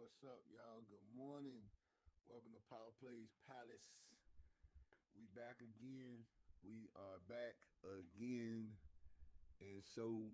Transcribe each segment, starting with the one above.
What's up, y'all? Good morning. Welcome to Power Plays Palace. We back again. We are back again. And so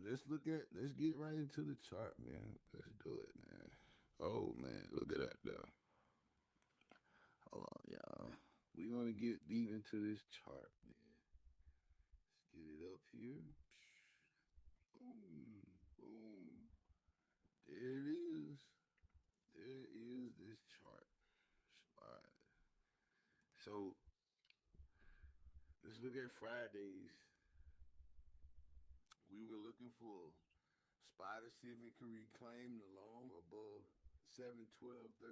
let's get right into the chart, man. Let's do it, man. Oh man, look at that though. Hold on, y'all. We gonna get deep into this chart, man. Let's get it up here. Boom, boom. There it is. There is this chart. All right. So let's look at Fridays. We were looking for spy to see if it could reclaim the long above 712.35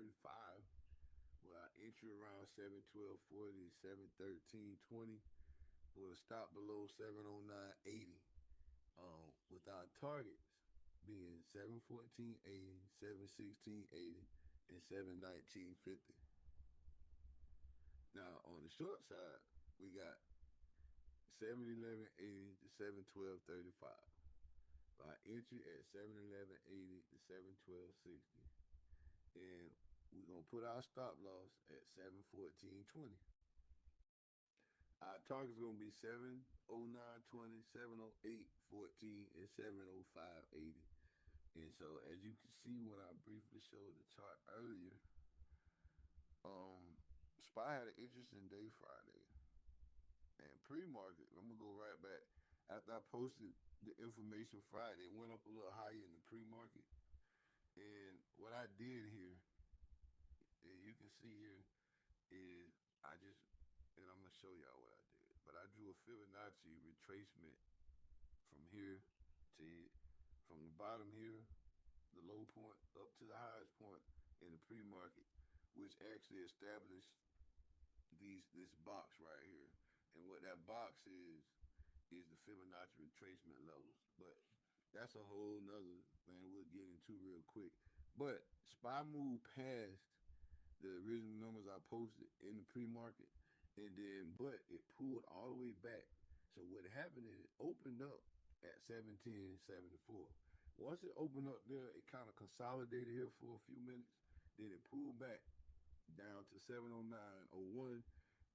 with our entry around 712.40, 713.20 with a stop below 709.80. With our targets being 714.80, 716.80, and 719.50. Now on the short side, we got 711.80 to 712.35. By entry at 711.80 to 712.60. And we're going to put our stop loss at 714.20. Our target's going to be 709.20, 708.14, and 705.80. And so, as you can see when I briefly showed the chart earlier, um, SPY had an interesting day Friday. And pre-market, I'm gonna go right back. After I posted the information Friday, it went up a little higher in the pre-market. And what I did here, and you can see here, is I just, and I'm gonna show y'all what I did. But I drew a Fibonacci retracement from here to from the bottom here, the low point, up to the highest point in the pre-market, which actually established this box right here. And what that box is the Fibonacci retracement levels. But that's a whole nother thing we'll get into real quick. But SPY moved past the original numbers I posted in the pre-market, and then but it pulled all the way back. So what happened is it opened up at 17.74. Once it opened up there, it kind of consolidated here for a few minutes. Then it pulled back down to 709.01,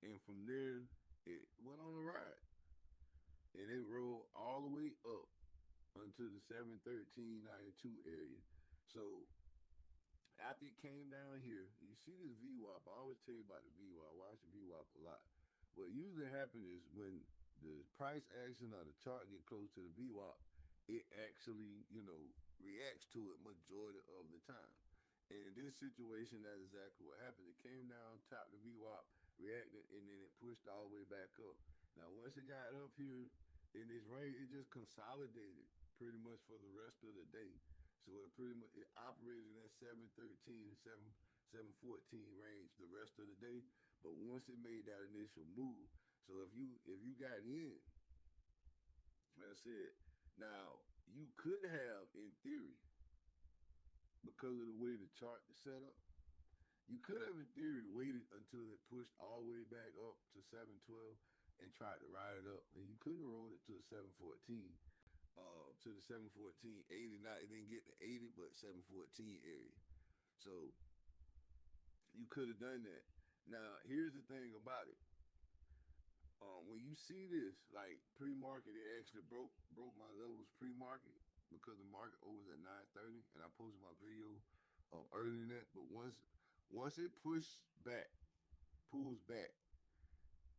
and from there it went on a ride, and it rolled all the way up until the 713.92 area. So after it came down here, you see this VWAP. I always tell you about the VWAP. I watch the VWAP a lot. What usually happens is when the price action or the chart get close to the VWAP, it actually, reacts to it majority of the time. And in this situation, that's exactly what happened. It came down, topped the VWAP, reacted, and then it pushed all the way back up. Now, once it got up here in this range, it just consolidated pretty much for the rest of the day. So it pretty much it operated in that 713 and 714 range the rest of the day. But once it made that initial move, so if you got in, like I said, now you could have in theory, because of the way the chart is set up, you could have in theory waited until it pushed all the way back up to 712 and tried to ride it up. And you could have rolled it to the 714. To the 714.80. Not it didn't get to 80, but 714 area. So you could have done that. Now here's the thing about it. When you see this, like pre-market, it actually broke my levels pre-market because the market opens at 9:30, and I posted my video earlier than that. But once it pulls back,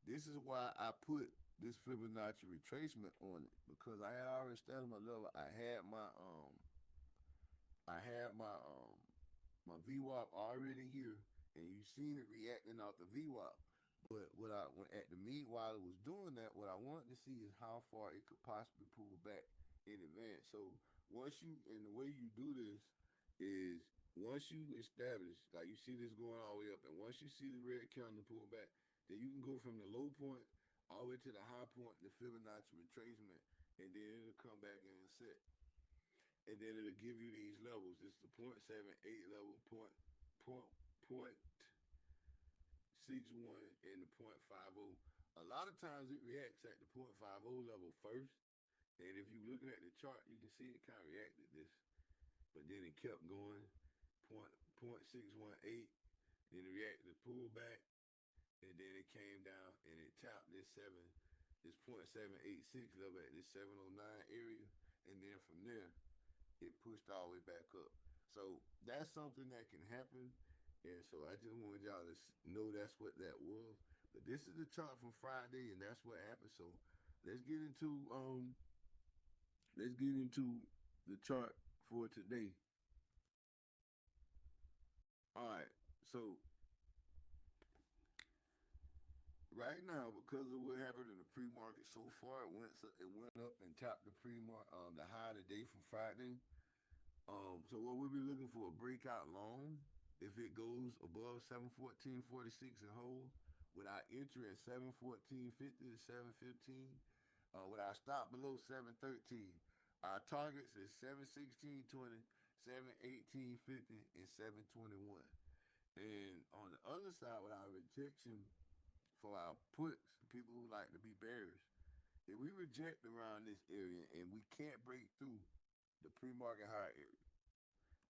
this is why I put this Fibonacci retracement on it because I had already established my level. I had my VWAP already here, and you seen it reacting off the VWAP. But when at the meanwhile it was doing that, what I wanted to see is how far it could possibly pull back in advance. So and the way you do this is once you establish, like you see this going all the way up, and once you see the red candle pull back, then you can go from the low point all the way to the high point, the Fibonacci retracement, and then it'll come back and set. And then it'll give you these levels. This is the 0.78 level, point 61 and the 0.50. A lot of times it reacts at the 0.50 level first. And if you're looking at the chart, you can see it kind of reacted this. But then it kept going. 0.618. Then it reacted to pull back, and then it came down and it tapped this 0.786 level at this 709 area, and then from there it pushed all the way back up. So that's something that can happen, and so I just wanted y'all to know that's what that was. But this is the chart from Friday, and that's what happened. So let's get into um let's get into the chart for today. All right, so right now, because of what happened in the pre-market so far, it went up and tapped the the high today from Friday. So what we'll be looking for a breakout long. If it goes above 714.46 and hold, with our entry at 714.50 to 715, with our stop below 713. Our targets is 716.20, 718.50, and 721. And on the other side, with our rejection for our puts, people who like to be bearish, if we reject around this area and we can't break through the pre-market high area,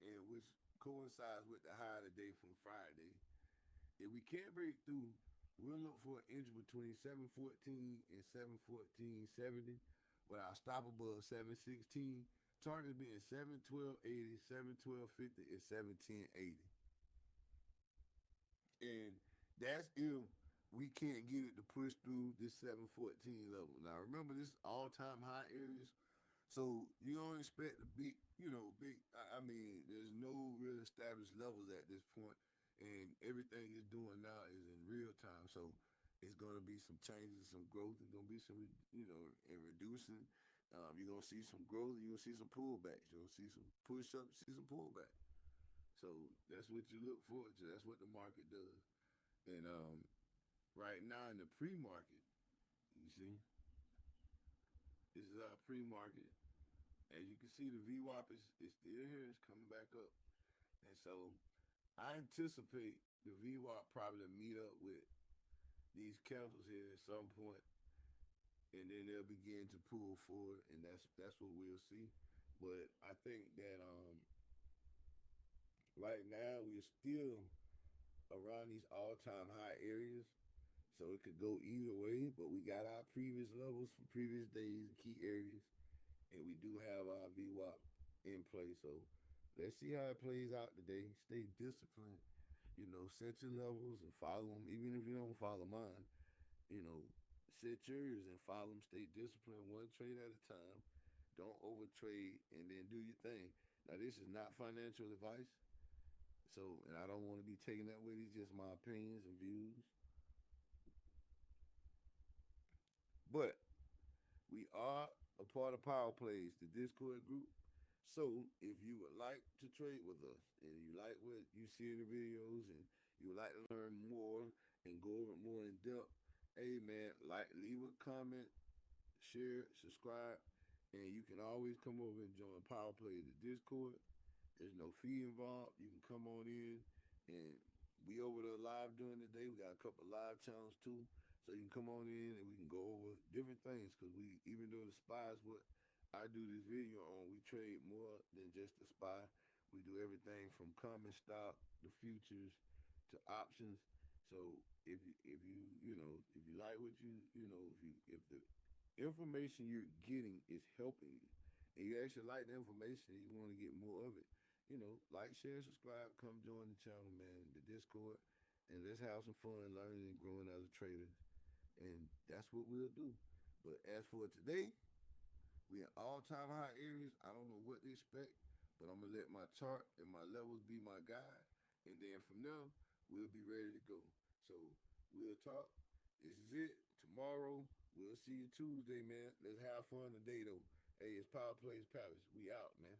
and which coincides with the high today from Friday, if we can't break through, we'll look for an entry between 714 and 714.70, with our stop above 716. Target being 712.80, 712.50, and 710.80. And that's if we can't get it to push through this 714 level. Now remember, this all-time high areas, so you don't expect a big, big. I mean, there's no real established levels at this point, and everything it's doing now is in real time. So it's going to be some changes, some growth. It's going to be some, and reducing. You're going to see some growth. You're going to see some pullbacks. You're going to see some push-ups, see some pullback. So that's what you look forward to. That's what the market does. And right now in the pre-market, you see, this is our pre-market. As you can see, the VWAP is still here. It's coming back up. And so I anticipate the VWAP probably meet up with these candles here at some point, and then they'll begin to pull forward, and that's what we'll see. But I think that right now we're still around these all-time high areas, so it could go either way. But we got our previous levels from previous days, key areas, and we do have our VWAP in place. So let's see how it plays out today. Stay disciplined, set your levels and follow them. Even if you don't follow mine, set yours and follow them. Stay disciplined, one trade at a time. Don't overtrade, and then do your thing. Now, this is not financial advice, so, and I don't want to be taking that with. It's just my opinions and views. But we are a part of Power Plays, the Discord group. So if you would like to trade with us and you like what you see in the videos and you would like to learn more and go over it more in depth, hey man, leave a comment, share, subscribe, and you can always come over and join Power Play, the Discord. There's no fee involved. You can come on in, and we over there live during the day. We got a couple of live channels too, so you can come on in and we can go over different things. Because we, even though the SPY is what I do this video on, we trade more than just the SPY. We do everything from common stock, the futures, to options. So if you like what if the information you're getting is helping you, and you actually like the information and you want to get more of it, like, share, subscribe, come join the channel, man, the Discord, and let's have some fun learning and growing as a trader. And that's what we'll do. But as for today, we in all-time high areas. I don't know what to expect, but I'm gonna let my chart and my levels be my guide, and then from there we'll be ready to go. So we'll talk. This is it. Tomorrow we'll see you Tuesday, man. Let's have fun today, though. Hey, it's Power Plays Palace. We out, man.